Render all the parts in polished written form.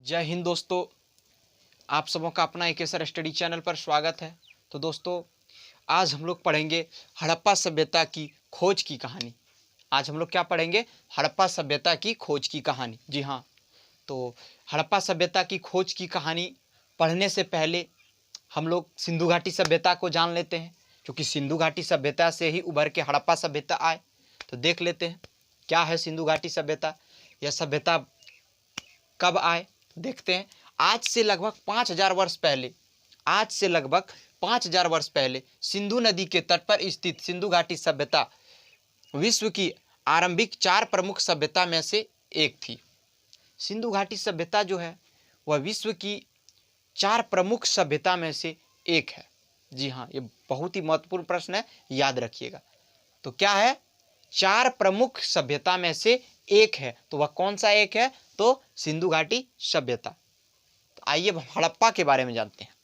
जय हिंद दोस्तों, आप सबों का अपना एक ऐसा स्टडी चैनल पर स्वागत है। तो दोस्तों, आज हम लोग पढ़ेंगे हड़प्पा सभ्यता की खोज की कहानी। आज हम लोग क्या पढ़ेंगे? हड़प्पा सभ्यता की खोज की कहानी। जी हाँ, तो हड़प्पा सभ्यता की खोज की कहानी पढ़ने से पहले हम लोग सिंधु घाटी सभ्यता को जान लेते हैं, क्योंकि सिंधु घाटी सभ्यता से ही उभर के हड़प्पा सभ्यता आए। तो देख लेते हैं क्या है सिंधु घाटी सभ्यता। यह सभ्यता कब आए देखते हैं। आज से लगभग 5000 वर्ष पहले सिंधु नदी के तट पर स्थित सिंधु घाटी सभ्यता विश्व की आरंभिक 4 प्रमुख सभ्यता में से एक थी। सिंधु घाटी सभ्यता जो है वह विश्व की 4 प्रमुख सभ्यता में से एक है। जी हाँ, ये बहुत ही महत्वपूर्ण प्रश्न है, याद रखिएगा। तो क्या है? 4 प्रमुख सभ्यता में से एक है। तो वह कौन सा एक है? तो सिंधु घाटी सभ्यता। तो आइए हड़प्पा के बारे में जानते हैं।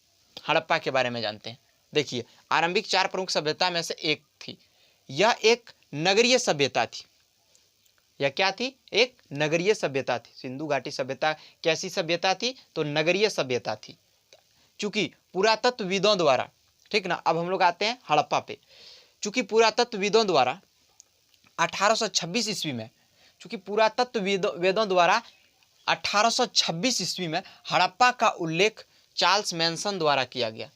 हड़प्पा के बारे में जानते हैं। देखिए, आरंभिक 4 प्रमुख सभ्यता में से एक थी। यह एक नगरीय सभ्यता थी। यह क्या थी? एक नगरीय सभ्यता थी। सिंधु घाटी सभ्यता कैसी सभ्यता थी? तो नगरीय सभ्यता थी। चूंकि पुरातत्वविदों द्वारा, ठीक ना, अब हम लोग आते हैं हड़प्पा पे। चूंकि पुरातत्वविदों द्वारा 1826 ईस्वी में, चूंकि पुरातत्वविदों द्वारा 1826 ईस्वी में हड़प्पा का उल्लेख चार्ल्स मैनसन द्वारा किया गया।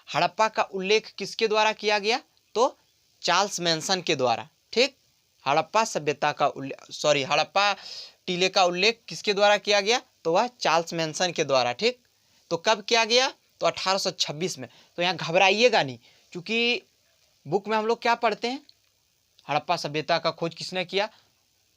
हड़प्पा का उल्लेख किसके द्वारा किया गया? तो चार्ल्स मैनसन के द्वारा। ठीक, हड़प्पा सभ्यता का हड़प्पा टीले का उल्लेख किसके द्वारा किया गया? तो वह चार्ल्स मैनसन के द्वारा। ठीक, तो कब किया गया? तो 1826 में। तो यहाँ घबराइएगा नहीं, क्योंकि बुक में हम लोग क्या पढ़ते हैं? हड़प्पा सभ्यता का खोज किसने किया?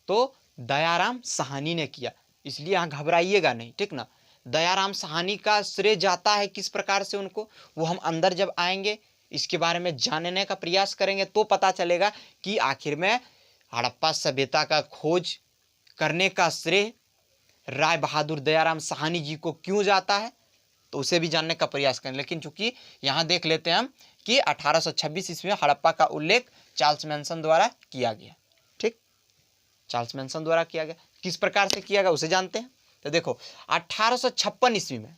तो दयाराम साहनी ने किया। इसलिए यहाँ घबराइएगा नहीं, ठीक ना। दयाराम साहनी का श्रेय जाता है किस प्रकार से उनको, वो हम अंदर जब आएंगे इसके बारे में जानने का प्रयास करेंगे तो पता चलेगा कि आखिर में हड़प्पा सभ्यता का खोज करने का श्रेय राय बहादुर दयाराम साहनी जी को क्यों जाता है, तो उसे भी जानने का प्रयास करें। लेकिन चूंकि यहाँ देख लेते हैं हम कि 1826 ईस्वी में हड़प्पा का उल्लेख चार्ल्स मैनसन द्वारा किया गया। ठीक, चार्ल्स मैनसन द्वारा किया गया। किस प्रकार से किया गया उसे जानते हैं। तो देखो, 1856 ईस्वी में,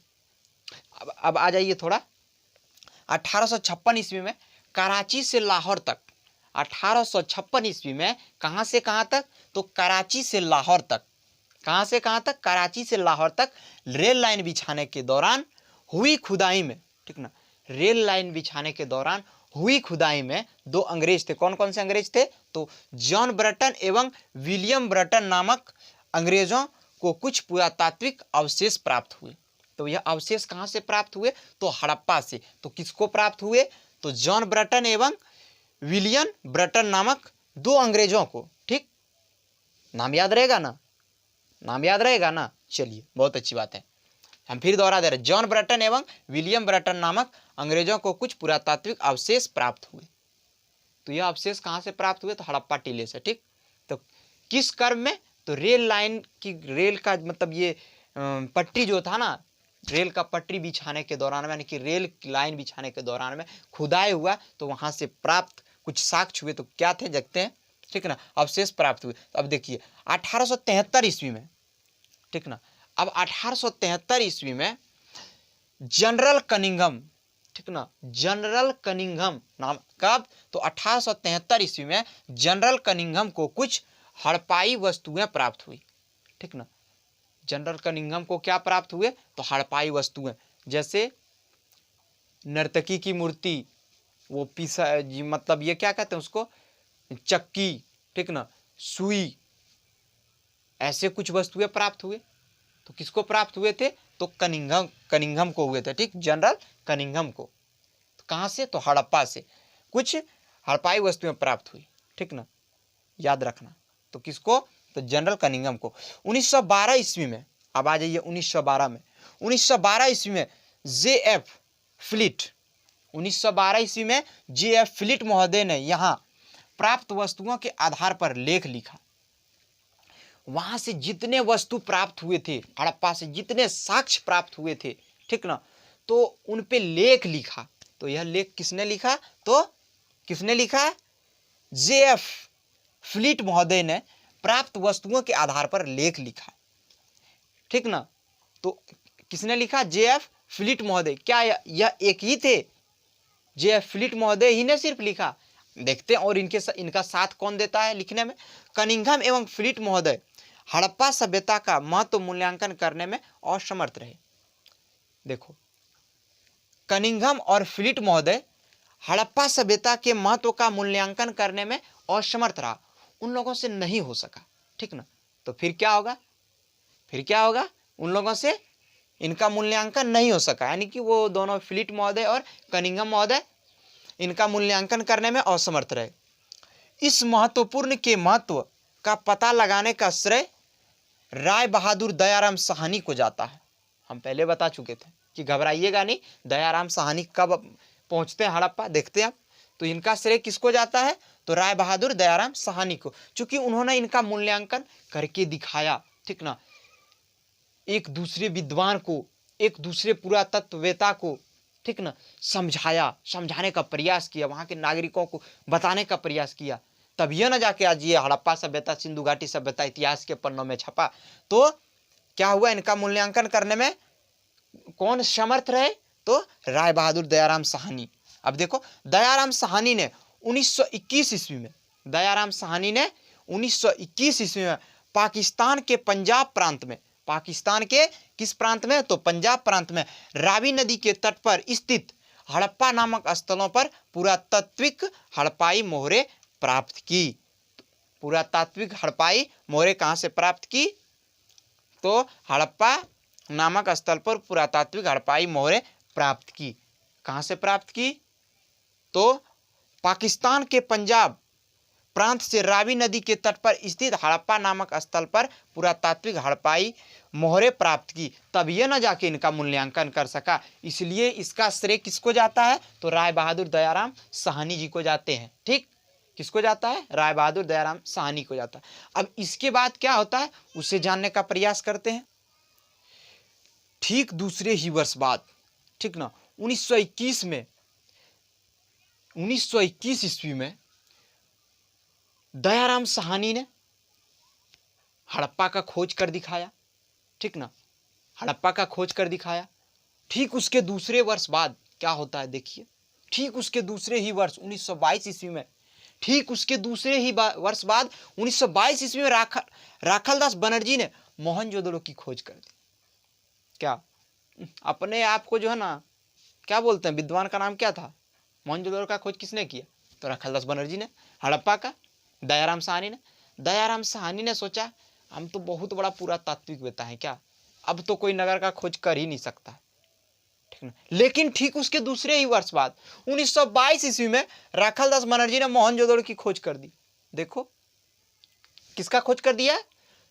अब आ जाइए थोड़ा। 1856 ईस्वी में कराची से लाहौर तक, 1856 ईस्वी में कहाँ से कहाँ तक? तो कराची से लाहौर तक। कहाँ से कहाँ तक? कराची से लाहौर तक रेल लाइन बिछाने के दौरान हुई खुदाई में, ठीक ना, रेल लाइन बिछाने के दौरान हुई खुदाई में 2 अंग्रेज थे। कौन कौन से अंग्रेज थे? तो जॉन ब्रटन एवं विलियम ब्रटन नामक अंग्रेजों को कुछ पुरातात्विक अवशेष प्राप्त हुए। तो यह अवशेष कहाँ से प्राप्त हुए? तो हड़प्पा से। तो किसको प्राप्त हुए? तो जॉन ब्रटन एवं विलियम ब्रटन नामक 2 अंग्रेजों को। ठीक, नाम याद रहेगा ना? नाम याद रहेगा ना? चलिए, बहुत अच्छी बात है। हम फिर दोहरा दे रहे, जॉन ब्रटन एवं विलियम ब्रटन नामक अंग्रेजों को कुछ पुरातात्विक अवशेष प्राप्त हुए। तो यह अवशेष कहाँ से प्राप्त हुए? तो हड़प्पा टीले से। ठीक, तो किस क्रम में? तो रेल लाइन की, रेल का मतलब ये पटरी जो था ना, रेल का पटरी बिछाने के दौरान, यानी कि रेल लाइन बिछाने के दौरान में खुदाई हुआ, तो वहां से प्राप्त कुछ साक्ष्य हुए। तो क्या थे? देखते हैं, ठीक ना, अवशेष प्राप्त हुए। तो अब देखिए 1873 ईस्वी में, ठीक ना, अब 1873 ईस्वी में जनरल कनिंघम, ठीक ना, जनरल कनिंघम नाम, कब? तो 1873 ईस्वी में जनरल कनिंघम को कुछ हड़प्पाई वस्तुएं प्राप्त हुई। ठीक ना, जनरल कनिंघम को क्या प्राप्त हुए? तो हड़प्पाई वस्तुएं, जैसे नर्तकी की मूर्ति, वो मतलब ये क्या कहते हैं उसको, चक्की, ठीक ना, सुई, ऐसे कुछ वस्तुएं प्राप्त हुए। तो किसको प्राप्त हुए थे? तो कनिंघम को हुए थे। ठीक, जनरल कनिंघम को। तो कहाँ से? तो हड़प्पा से कुछ हड़प्पाई वस्तुएं प्राप्त हुई। ठीक ना, याद रखना। तो किसको? तो जनरल कनिंघम को। 1912 ईस्वी में, अब आ जाइए 1912 में। 1912 ईस्वी में JF फ्लिट, 1912 ईस्वी में JF फ्लिट महोदय ने यहाँ प्राप्त वस्तुओं के आधार पर लेख लिखा। वहां से जितने वस्तु प्राप्त हुए थे, हड़प्पा से जितने साक्ष्य प्राप्त हुए थे, ठीक ना, तो उन पे लेख लिखा। तो यह लेख किसने लिखा? तो किसने लिखा? JF फ्लिट महोदय ने प्राप्त वस्तुओं के आधार पर लेख लिखा। ठीक ना, तो किसने लिखा? JF फिलिट महोदय। क्या यह एक ही थे? JF फिलिट महोदय ही ने सिर्फ लिखा? देखते हैं और इनका साथ कौन देता है लिखने में। कनिंघम एवं फिलिट महोदय हड़प्पा सभ्यता का महत्व मूल्यांकन करने में असमर्थ रहे। देखो, कनिंघम और फिलिट महोदय हड़प्पा सभ्यता के महत्व का मूल्यांकन करने में असमर्थ रहा, उन लोगों से नहीं हो सका, ठीक ना। तो फिर क्या होगा? फिर क्या होगा? उन लोगों से इनका मूल्यांकन नहीं हो सका, यानी कि वो दोनों फिलिट महोदय और कनिंघम महोदय इनका मूल्यांकन करने में असमर्थ रहे। इस महत्वपूर्ण के महत्व का पता लगाने का श्रेय राय बहादुर दयाराम साहनी को जाता है। हम पहले बता चुके थे कि घबराइएगा नहीं, दयाराम साहनी कब पहुंचते हैं हड़प्पा, देखते हैं आप। तो इनका श्रेय किसको जाता है? तो राय बहादुर दयाराम साहनी को, क्योंकि उन्होंने इनका मूल्यांकन करके दिखाया, ठीक ना। एक दूसरे विद्वान को, एक दूसरे पुरातत्ववेता को, ठीक ना, समझाने का प्रयास किया, वहां के नागरिकों को बताने का प्रयास किया। तब यह ना जाके आज ये हड़प्पा सभ्यता, सिंधु घाटी सभ्यता इतिहास के पन्नों में छपा। तो क्या हुआ? इनका मूल्यांकन करने में कौन समर्थ रहे? तो राय बहादुर दयाराम साहनी। अब देखो, दयाराम साहनी ने 1921 ईस्वी में, दयाराम साहनी ने 1921 ईस्वी में पाकिस्तान के पंजाब प्रांत में, पाकिस्तान के किस प्रांत में? तो पंजाब प्रांत में रावी नदी के तट पर स्थित हड़प्पा नामक स्थलों पर पुरातात्विक हड़प्पाई मोहरें प्राप्त की। पुरातात्विक हड़प्पाई मोहरें कहां से प्राप्त की? तो हड़प्पा नामक स्थल पर पुरातात्विक हड़प्पाई मोहरें प्राप्त की। कहां से प्राप्त की? तो पाकिस्तान के पंजाब प्रांत से रावी नदी के तट पर स्थित हड़प्पा नामक स्थल पर पुरातात्विक हड़प्पाई मोहरें प्राप्त की। तब यह न जाके इनका मूल्यांकन कर सका, इसलिए इसका श्रेय किसको जाता है? तो राय बहादुर दयाराम साहनी जी को जाते हैं। ठीक, किसको जाता है? राय बहादुर दयाराम साहनी को जाता है। अब इसके बाद क्या होता है उसे जानने का प्रयास करते हैं। ठीक दूसरे ही वर्ष बाद, ठीक ना, 1921 में, 1921 ईस्वी में दयाराम साहनी ने हड़प्पा का खोज कर दिखाया, ठीक ना, हड़प्पा का खोज कर दिखाया। ठीक उसके दूसरे वर्ष बाद क्या होता है देखिए, ठीक उसके दूसरे ही वर्ष 1922 ईस्वी में, ठीक उसके दूसरे ही वर्ष बाद 1922 ईस्वी में राखालदास बनर्जी ने मोहनजोदड़ो की खोज कर दी। क्या अपने आप को जो है ना, क्या बोलते हैं, विद्वान का नाम क्या था? मोहनजोदड़ो का खोज किसने किया? तो राखालदास बनर्जी ने। हड़प्पा का दयाराम साहनी ने। दयाराम साहनी ने सोचा हम तो बहुत बड़ा पुरातात्विकवेता है, क्या अब तो कोई नगर का खोज कर ही नहीं सकता, ठीक ना। लेकिन ठीक उसके दूसरे ही वर्ष बाद 1922 ईस्वी में राखालदास बनर्जी ने मोहनजोदड़ो की खोज कर दी। देखो किसका खोज कर दिया?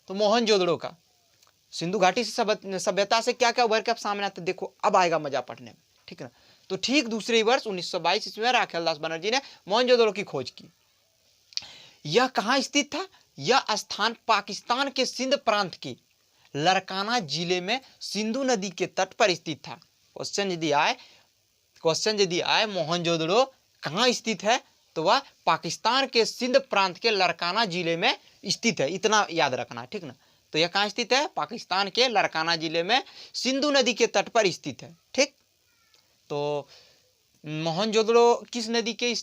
तो मोहनजोदड़ो का। सिंधु घाटी सभ्यता से क्या क्या उभर के सामने आता है, देखो अब आएगा मजा पढ़ने में, ठीक ना। तो ठीक दूसरे ही वर्ष 1922 ईस्वी में राखालदास बनर्जी ने मोहनजोदड़ो की खोज की। यह कहाँ स्थित था? यह स्थान पाकिस्तान के सिंध प्रांत के लरकाना जिले में सिंधु नदी के तट पर स्थित था। क्वेश्चन यदि आए मोहनजोदड़ो कहाँ स्थित है, तो वह पाकिस्तान के सिंध प्रांत के लरकाना जिले में स्थित है, इतना याद रखना, ठीक ना। तो यह कहाँ स्थित है? पाकिस्तान के लरकाना जिले में सिंधु नदी के तट पर स्थित है, ठीक। तो मोहनजोदड़ो किस नदी के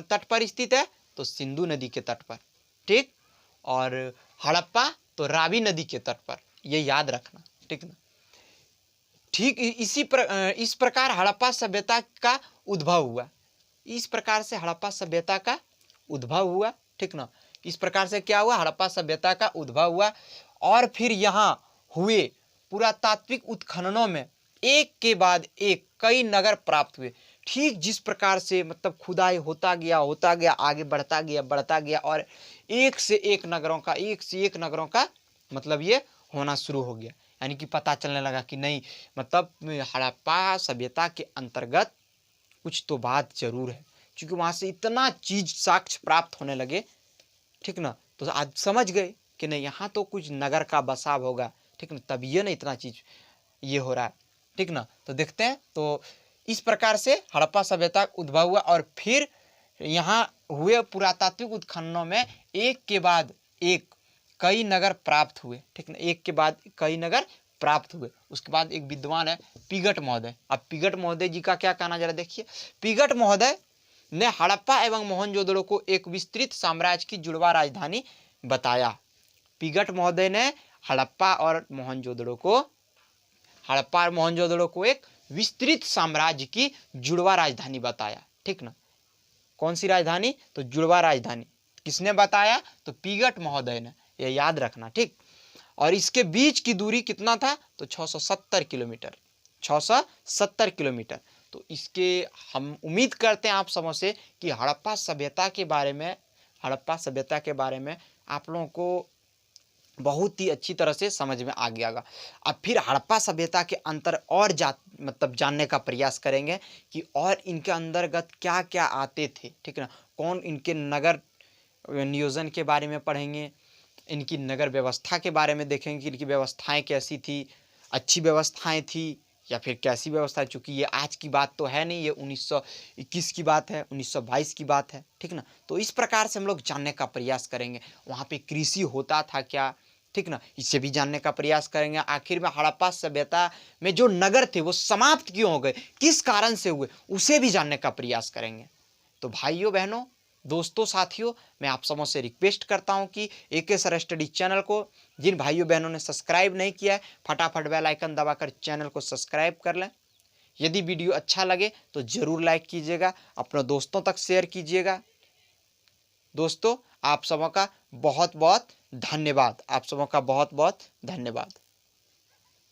तट पर स्थित है? तो सिंधु नदी के तट पर, ठीक। और हड़प्पा तो रावी नदी के तट पर, ये याद रखना, ठीक ना। ठीक इस प्रकार हड़प्पा सभ्यता का उद्भव हुआ। इस प्रकार से हड़प्पा सभ्यता का उद्भव हुआ, ठीक ना। इस प्रकार से क्या हुआ? हड़प्पा सभ्यता का उद्भव हुआ। और फिर यहाँ हुए पुरातात्विक उत्खननों में एक के बाद एक कई नगर प्राप्त हुए। ठीक जिस प्रकार से मतलब खुदाई होता गया आगे बढ़ता गया और एक से एक नगरों का मतलब ये होना शुरू हो गया, यानी कि पता चलने लगा कि नहीं, मतलब हड़प्पा सभ्यता के अंतर्गत कुछ तो बात जरूर है, क्योंकि वहाँ से इतना चीज साक्ष्य प्राप्त होने लगे, ठीक ना। तो आज समझ गए कि नहीं, यहाँ तो कुछ नगर का बसाव होगा, ठीक ना, तब ये ना इतना चीज ये हो रहा है, ठीक ना। तो देखते हैं, तो इस प्रकार से हड़प्पा सभ्यता उद्भव हुआ और फिर यहाँ हुए पुरातात्विक उत्खननों में एक के बाद एक कई नगर प्राप्त हुए, ठीक ना, एक के बाद कई नगर प्राप्त हुए। उसके बाद एक विद्वान है पिगट महोदय। अब पिगट महोदय जी का क्या कहना जरा देखिए। पिगट महोदय ने हड़प्पा एवं मोहनजोदड़ो को एक विस्तृत साम्राज्य की जुड़वा राजधानी बताया। पिगट महोदय ने हड़प्पा और मोहनजोदड़ो को एक विस्तृत साम्राज्य की जुड़वा राजधानी बताया। ठीक ना, कौन सी राजधानी? तो जुड़वा राजधानी। किसने बताया? तो पिगट महोदय ने, ये याद रखना। ठीक, और इसके बीच की दूरी कितना था? तो 670 किलोमीटर, 670 किलोमीटर। तो इसके हम उम्मीद करते हैं आप समझ से कि हड़प्पा सभ्यता के बारे में आप लोगों को बहुत ही अच्छी तरह से समझ में आ गया होगा। अब फिर हड़प्पा सभ्यता के अंतर और जानने का प्रयास करेंगे कि और इनके अंतर्गत क्या क्या आते थे। ठीक है ना, कौन इनके नगर नियोजन के बारे में पढ़ेंगे, इनकी नगर व्यवस्था के बारे में देखेंगे कि इनकी व्यवस्थाएं कैसी थी, अच्छी व्यवस्थाएं थी या फिर कैसी व्यवस्था। चूँकि ये आज की बात तो है नहीं, ये 1921 की बात है, 1922 की बात है। ठीक ना, तो इस प्रकार से हम लोग जानने का प्रयास करेंगे वहाँ पे कृषि होता था क्या। ठीक ना, इससे भी जानने का प्रयास करेंगे। आखिर में हड़प्पा सभ्यता में जो नगर थे वो समाप्त क्यों हो गए, किस कारण से हुए, उसे भी जानने का प्रयास करेंगे। तो भाइयों बहनों, दोस्तों, साथियों, मैं आप सबों से रिक्वेस्ट करता हूं कि AK सर स्टडी चैनल को जिन भाइयों बहनों ने सब्सक्राइब नहीं किया है, फटाफट बेल आइकन दबाकर चैनल को सब्सक्राइब कर लें। यदि वीडियो अच्छा लगे तो ज़रूर लाइक कीजिएगा, अपने दोस्तों तक शेयर कीजिएगा। दोस्तों, आप सबों का बहुत बहुत धन्यवाद।